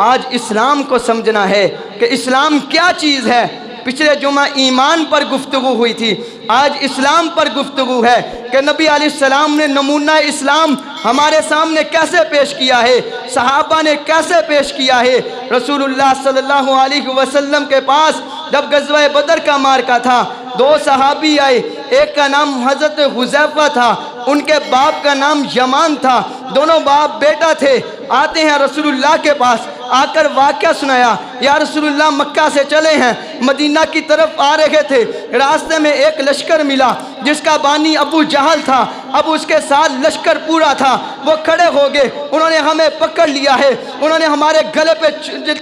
آج اسلام کو سمجھنا ہے کہ اسلام کیا چیز ہے۔ پچھلے جمعہ ایمان پر گفتگو ہوئی تھی، آج اسلام پر گفتگو ہے کہ نبی علیہ السلام نے نمونہ اسلام ہمارے سامنے کیسے پیش کیا ہے، صحابہ نے کیسے پیش کیا ہے۔ رسول اللہ صلی اللہ علیہ وسلم کے پاس جب غزوہ بدر کا معرکہ تھا، دو صحابی آئے، ایک کا نام حضرت حذیفہ تھا، ان کے باپ کا نام یمان تھا، دونوں باپ بیٹا تھے۔ آتے ہیں رسول اللہ کے پاس، آ کر واقعہ سنایا، یا رسول اللہ مکہ سے چلے ہیں، مدینہ کی طرف آ رہے تھے، راستے میں ایک لشکر ملا جس کا بانی ابو جہل تھا، اب اس کے ساتھ لشکر پورا تھا، وہ کھڑے ہو گئے، انہوں نے ہمیں پکڑ لیا ہے، انہوں نے ہمارے گلے پہ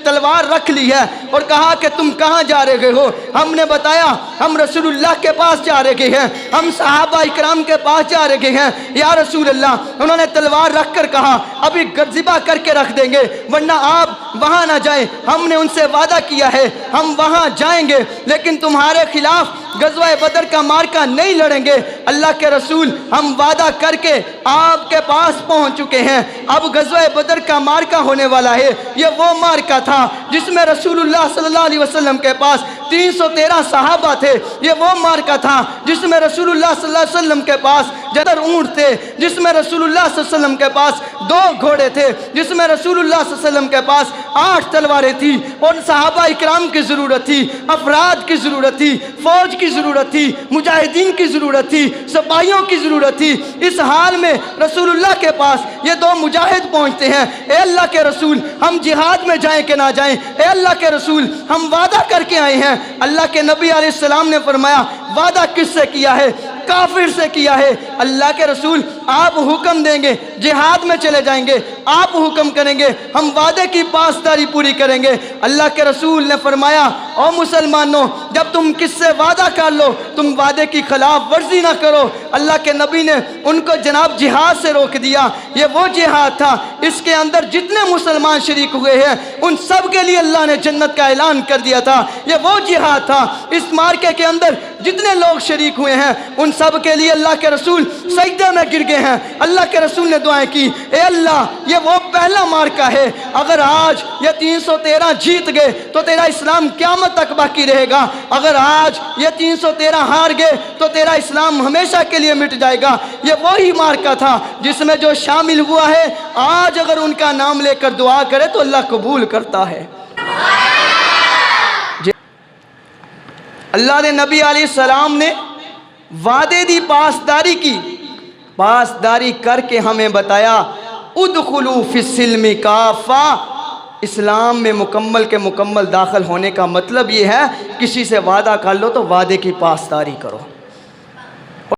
تلوار رکھ لی ہے اور کہا کہ تم کہاں جا رہے ہو؟ ہم نے بتایا ہم رسول اللہ کے پاس جا رہے ہیں، ہم صحابہ اکرام کے پاس جا رہے ہیں یا رسول اللہ۔ انہوں نے تلوار رکھ کر کہا ابھی ذبح کر کے رکھ دیں گے ورنہ آپ وہاں نہ جائیں، ہم نے ان سے وعدہ کیا ہے ہم وہاں جائیں گے لیکن تمہارے خلاف غزوہ بدر کا معرکہ نہیں لڑیں گے۔ اللہ کے رسول ہم وعدہ کر کے آپ کے پاس پہنچ چکے ہیں، اب غزوہ بدر کا معرکہ ہونے والا ہے۔ یہ وہ معرکہ تھا جس میں رسول اللہ صلی اللہ علیہ وسلم کے پاس 313 صحابہ تھے، یہ وہ معرکہ تھا جس میں رسول اللہ صلی اللہ علیہ وسلم کے پاس جدر اونٹ تھے، جس میں رسول اللہ صلی اللہ علیہ وسلم کے پاس 2 گھوڑے تھے، جس میں رسول اللہ صلی اللہ علیہ وسلم کے پاس 8 تلواریں تھیں، اور صحابہ اکرام کی ضرورت تھی، افراد کی ضرورت تھی، فوج کی ضرورت تھی، مجاہدین کی ضرورت تھی، سپاہیوں کی ضرورت تھی۔ اس حال میں رسول اللہ کے پاس یہ 2 مجاہد پہنچتے ہیں، اے اللہ کے رسول ہم جہاد میں جائیں کہ نہ جائیں؟ اے اللہ کے رسول ہم وعدہ کر کے آئے ہیں۔ اللہ کے نبی علیہ السلام نے فرمایا وعدہ کس سے کیا ہے؟ کافر سے کیا ہے۔ اللہ کے رسول آپ حکم دیں گے جہاد میں چلے جائیں گے، آپ حکم کریں گے ہم وعدے کی پاسداری پوری کریں گے۔ اللہ کے رسول نے فرمایا او مسلمانوں جب تم کس سے وعدہ کر لو تم وعدے کی خلاف ورزی نہ کرو۔ اللہ کے نبی نے ان کو جناب جہاد سے روک دیا۔ یہ وہ جہاد تھا اس کے اندر جتنے مسلمان شریک ہوئے ہیں ان سب کے لیے اللہ نے جنت کا اعلان کر دیا تھا۔ یہ وہ جہاد تھا اس معرکے کے اندر جتنے لوگ شریک ہوئے ہیں ان سب کے لیے اللہ کے رسول سجدے میں گر گئے ہیں۔ اللہ کے رسول نے دعائیں کی اے اللہ یہ وہ پہلا معرکہ ہے، اگر آج یہ 313 جیت گئے تو تیرا اسلام قیامت تک باقی رہے گا، اگر آج یہ 313 ہار گئے تو تیرا اسلام ہمیشہ کے لیے مٹ جائے گا۔ یہ وہی معرکہ تھا جس میں جو شامل ہوا ہے آج اگر ان کا نام لے کر دعا کرے تو اللہ قبول کرتا ہے۔ اللہ نے نبی علیہ السلام نے وعدے دی پاسداری کی، پاسداری کر کے ہمیں بتایا ادخلوا فی السلم کافہ، اسلام میں مکمل کے مکمل داخل ہونے کا مطلب یہ ہے کسی سے وعدہ کر لو تو وعدے کی پاسداری کرو۔